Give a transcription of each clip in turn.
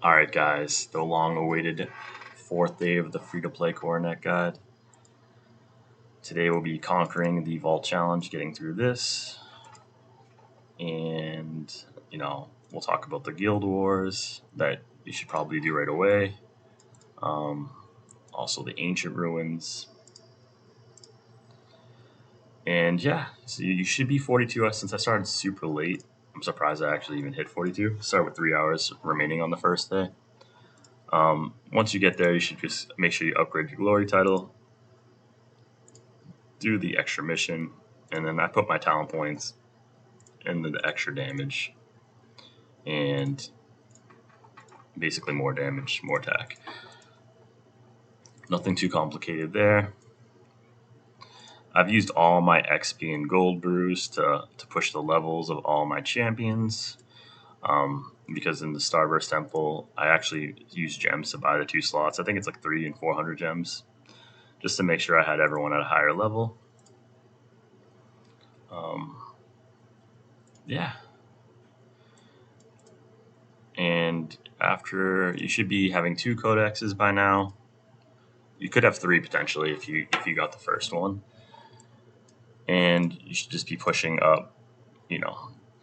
Alright guys, the long-awaited fourth day of the free-to-play coronet guide. Today we'll be conquering the vault challenge, getting through this, and we'll talk about the guild wars that you should probably do right away. Also the ancient ruins. And yeah, so you should be 42. Since I started super late, I'm surprised I actually even hit 42. Start with 3 hours remaining on the first day. Once you get there, you should just make sure you upgrade your glory title, do the extra mission, and then I put my talent points into the extra damage and basically more damage, more attack. Nothing too complicated there. I've used all my XP and gold brews to push the levels of all my champions. Because in the Starburst Temple, I actually used gems to buy the 2 slots. I think it's like 300 and 400 gems, just to make sure I had everyone at a higher level. Yeah. And after, you should be having 2 codexes by now. You could have 3 potentially if you got the first one. And you should just be pushing up,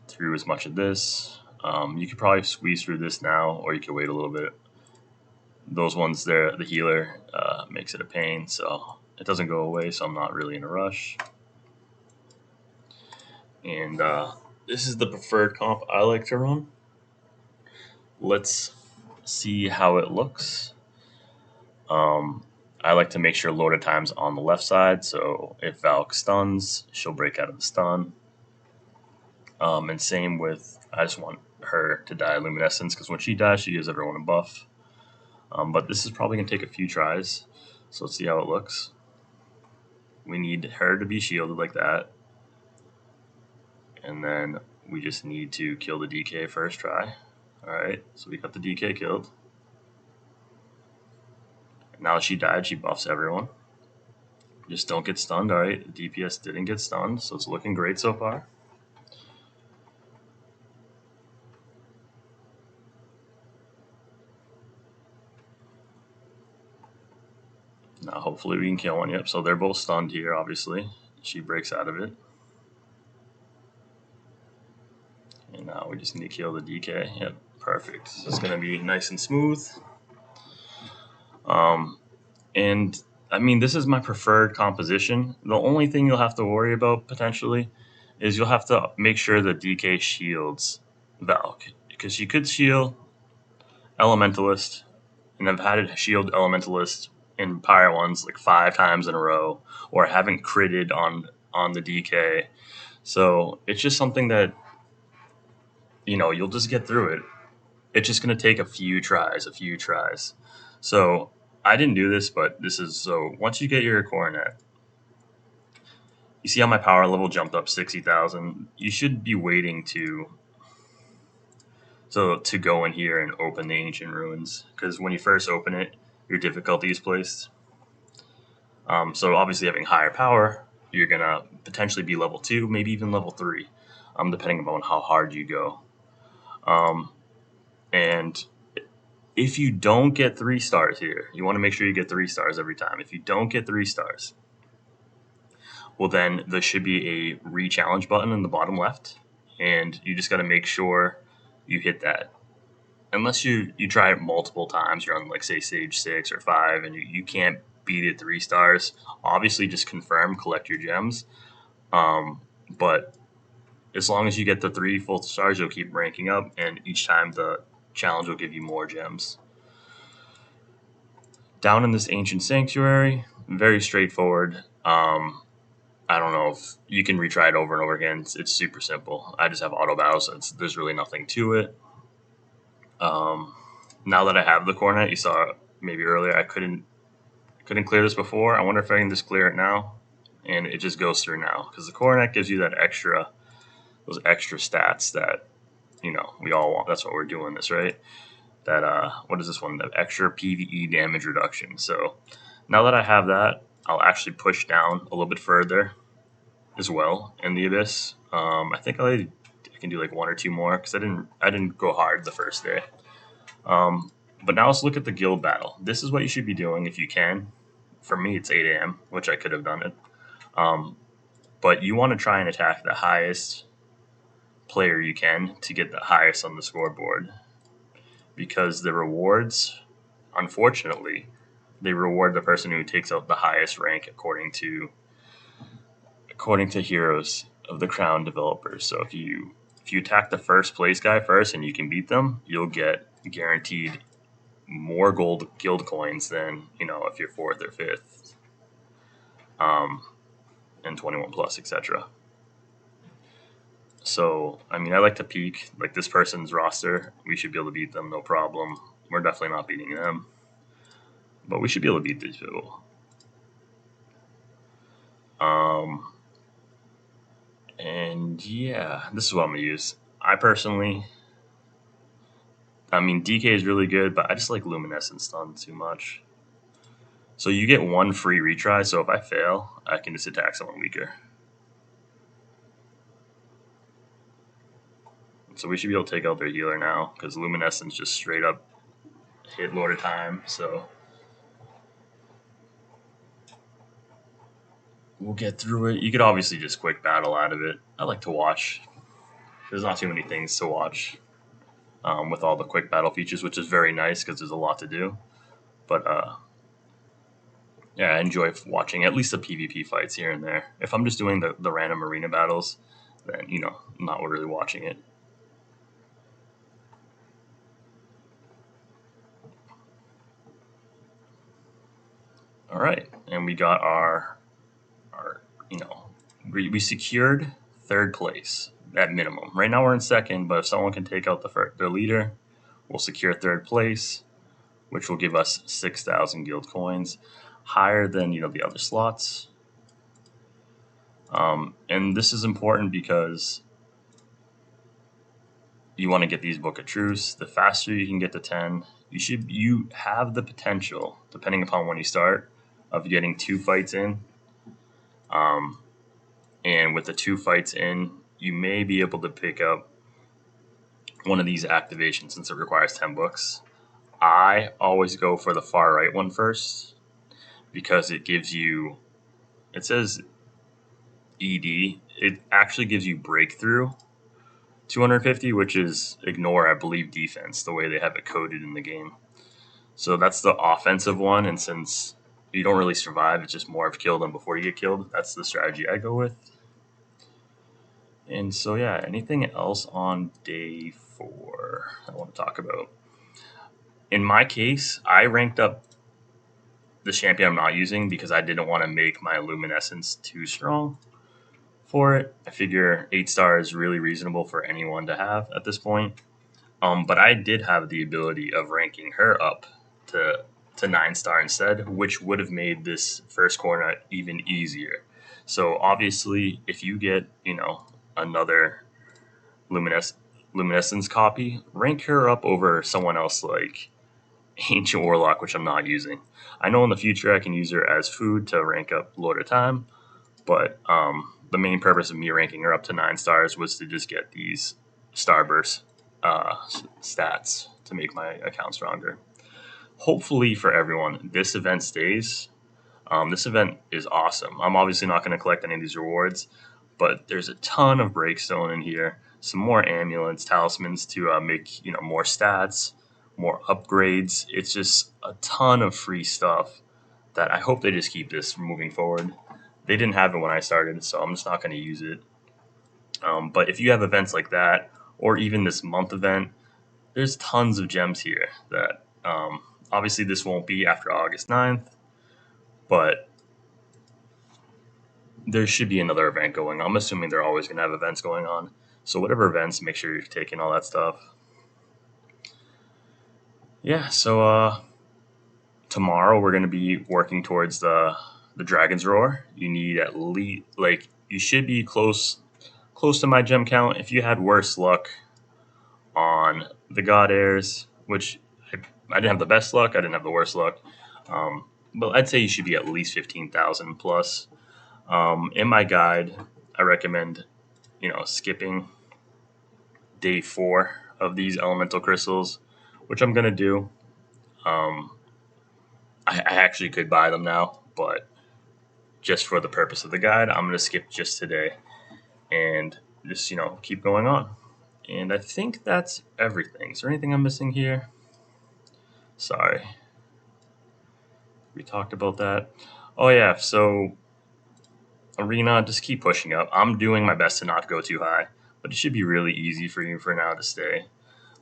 through as much of this. You could probably squeeze through this now, or you could wait a little bit. Those ones there, the healer makes it a pain, so it doesn't go away, so I'm not really in a rush. And this is the preferred comp I like to run. Let's see how it looks. I like to make sure Lord of Time's on the left side, so if Valk stuns, she'll break out of the stun. And same with, I just want her to die Luminescence, because when she dies, she gives everyone a buff. But this is probably going to take a few tries, so let's see how it looks. We need her to be shielded like that. And then we just need to kill the DK first try. Alright, so we got the DK killed. Now that she died, she buffs everyone. Just don't get stunned. Alright, the DPS didn't get stunned, so it's looking great so far. Now hopefully we can kill one. Yep, so they're both stunned here, obviously. She breaks out of it. And now we just need to kill the DK. Yep, perfect. So it's going to be nice and smooth. And I mean, this is my preferred composition. The only thing you'll have to worry about potentially is you'll have to make sure the DK shields Valk, because she could shield Elementalist, and I've had it shield Elementalist in Pyre ones like 5 times in a row, or haven't critted on the DK. So it's just something that you'll just get through it. It's just going to take a few tries. So I didn't do this, but this is, so once you get your coronet, you see how my power level jumped up 60,000. You should be waiting to go in here and open the ancient ruins, because when you first open it, your difficulty is placed. So obviously having higher power, you're gonna potentially be level 2, maybe even level 3, depending upon how hard you go. And if you don't get 3 stars here, you want to make sure you get 3 stars every time. If you don't get 3 stars, well then there should be a re-challenge button in the bottom left, and you just got to make sure you hit that. Unless you try it multiple times, you're on like say stage 6 or 5, and you can't beat it 3 stars, obviously just confirm, collect your gems. But as long as you get the 3 full stars, you'll keep ranking up, and each time the challenge will give you more gems. Down in this ancient sanctuary, very straightforward. I don't know if you can retry it over and over again. It's super simple. I just have auto battle, so there's really nothing to it. Now that I have the coronet, you saw maybe earlier I couldn't clear this before. I wonder if I can just clear it now, and it just goes through now, because the coronet gives you those extra stats that we all want. That's what we're doing this, right? That what is this one? The extra PvE damage reduction. So now that I have that, I'll actually push down a little bit further as well in the abyss. I think I can do like 1 or 2 more, because I didn't go hard the first day. Um, but now let's look at the guild battle. This is what you should be doing if you can. For me, it's 8 a.m., which I could have done it. Um, but you want to try and attack the highest player you can to get the highest on the scoreboard, because the rewards, unfortunately, they reward the person who takes out the highest rank according to Heroes of the Crown developers. So if you attack the first place guy first and you can beat them, you'll get guaranteed more gold guild coins than if you're fourth or fifth, um, and 21 plus, etc. So I mean, I like to peek like this person's roster. We should be able to beat them, no problem. We're definitely not beating them, but we should be able to beat these people. And yeah, this is what I'm gonna use. I mean, DK is really good, but I just like Luminescent Stun too much. So you get one free retry, so if I fail, I can just attack someone weaker. So we should be able to take out their healer now, because Luminescence just straight up hit Lord of Time, so we'll get through it. You could obviously just quick battle out of it. I like to watch. There's not too many things to watch with all the quick battle features, which is very nice because there's a lot to do. But yeah, I enjoy watching at least the PvP fights here and there. If I'm just doing the random arena battles, then I'm not really watching it. All right, and we got our we secured third place at minimum. Right now we're in second, but if someone can take out their leader, we'll secure third place, which will give us 6,000 guild coins, higher than the other slots. And this is important because you want to get these Book of Truce. The faster you can get to 10, you have the potential, depending upon when you start, of getting 2 fights in. And with the 2 fights in, you may be able to pick up one of these activations since it requires 10 books. I always go for the far right one first because it says ED. It actually gives you breakthrough 250, which is ignore, I believe, defense, the way they have it coded in the game. So that's the offensive one, and since you don't really survive, it's just more of kill them before you get killed. That's the strategy I go with. And so yeah, anything else on day 4 I want to talk about? In my case, I ranked up the champion I'm not using because I didn't want to make my luminescence too strong for it. I figure 8 star is really reasonable for anyone to have at this point. But I did have the ability of ranking her up to 9 star instead, which would have made this first coronet even easier. So obviously, if you get another luminescence copy, rank her up over someone else like Ancient Warlock, which I'm not using. I know in the future I can use her as food to rank up Lord of Time, but the main purpose of me ranking her up to 9 stars was to just get these Starburst stats to make my account stronger. Hopefully for everyone, this event stays. This event is awesome. I'm obviously not going to collect any of these rewards, but there's a ton of breakstone in here. Some more amulets, talismans to make more stats, more upgrades. It's just a ton of free stuff that I hope they just keep this moving forward. They didn't have it when I started, so I'm just not going to use it. But if you have events like that, or even this month event, there's tons of gems here that obviously this won't be after August 9th, but there should be another event going on. I'm assuming they're always going to have events going on. So whatever events, make sure you're taking all that stuff. Yeah, so tomorrow we're going to be working towards the Dragon's Roar. You need at least, you should be close to my gem count. If you had worse luck on the God Heirs, which I didn't have the best luck, I didn't have the worst luck, but I'd say you should be at least 15,000 plus. In my guide, I recommend skipping day 4 of these elemental crystals, which I'm going to do. I actually could buy them now, but just for the purpose of the guide, I'm going to skip just today and just, keep going on. And I think that's everything. Is there anything I'm missing here? Sorry. We talked about that. Oh, yeah. So, arena, just keep pushing up. I'm doing my best to not go too high, but it should be really easy for you for now to stay.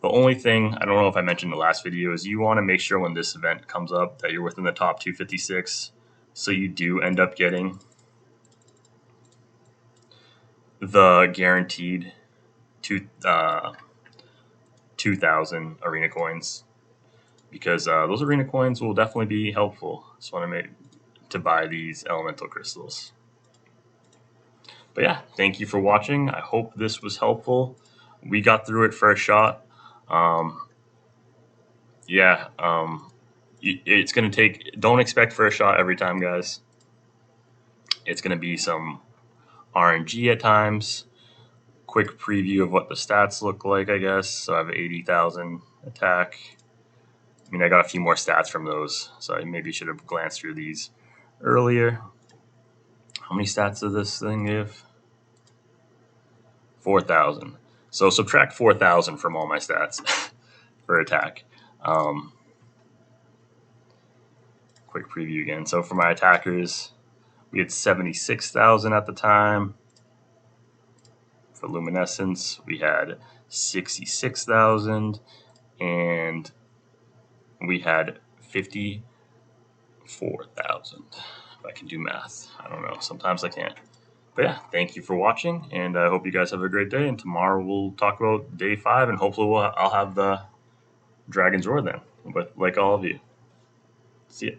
The only thing, I don't know if I mentioned in the last video, is you want to make sure when this event comes up that you're within the top 256. So you do end up getting the guaranteed 2,000 arena coins, because those arena coins will definitely be helpful. Just want to make to buy these elemental crystals. But yeah, thank you for watching. I hope this was helpful. We got through it first shot. Yeah, it's going to take, don't expect first shot every time, guys. It's going to be some RNG at times. Quick preview of what the stats look like, I guess. So I have 80,000 attack. I mean, I got a few more stats from those, so I maybe should have glanced through these earlier. How many stats does this thing give? 4,000. So subtract 4,000 from all my stats for attack. Quick preview again. So for my attackers, we had 76,000 at the time. For luminescence, we had 66,000, and we had 54,000. If I can do math, I don't know. Sometimes I can't. But yeah, thank you for watching, and I hope you guys have a great day. And tomorrow we'll talk about day 5, and hopefully I'll have the Dragon's Roar then, with like all of you. See ya.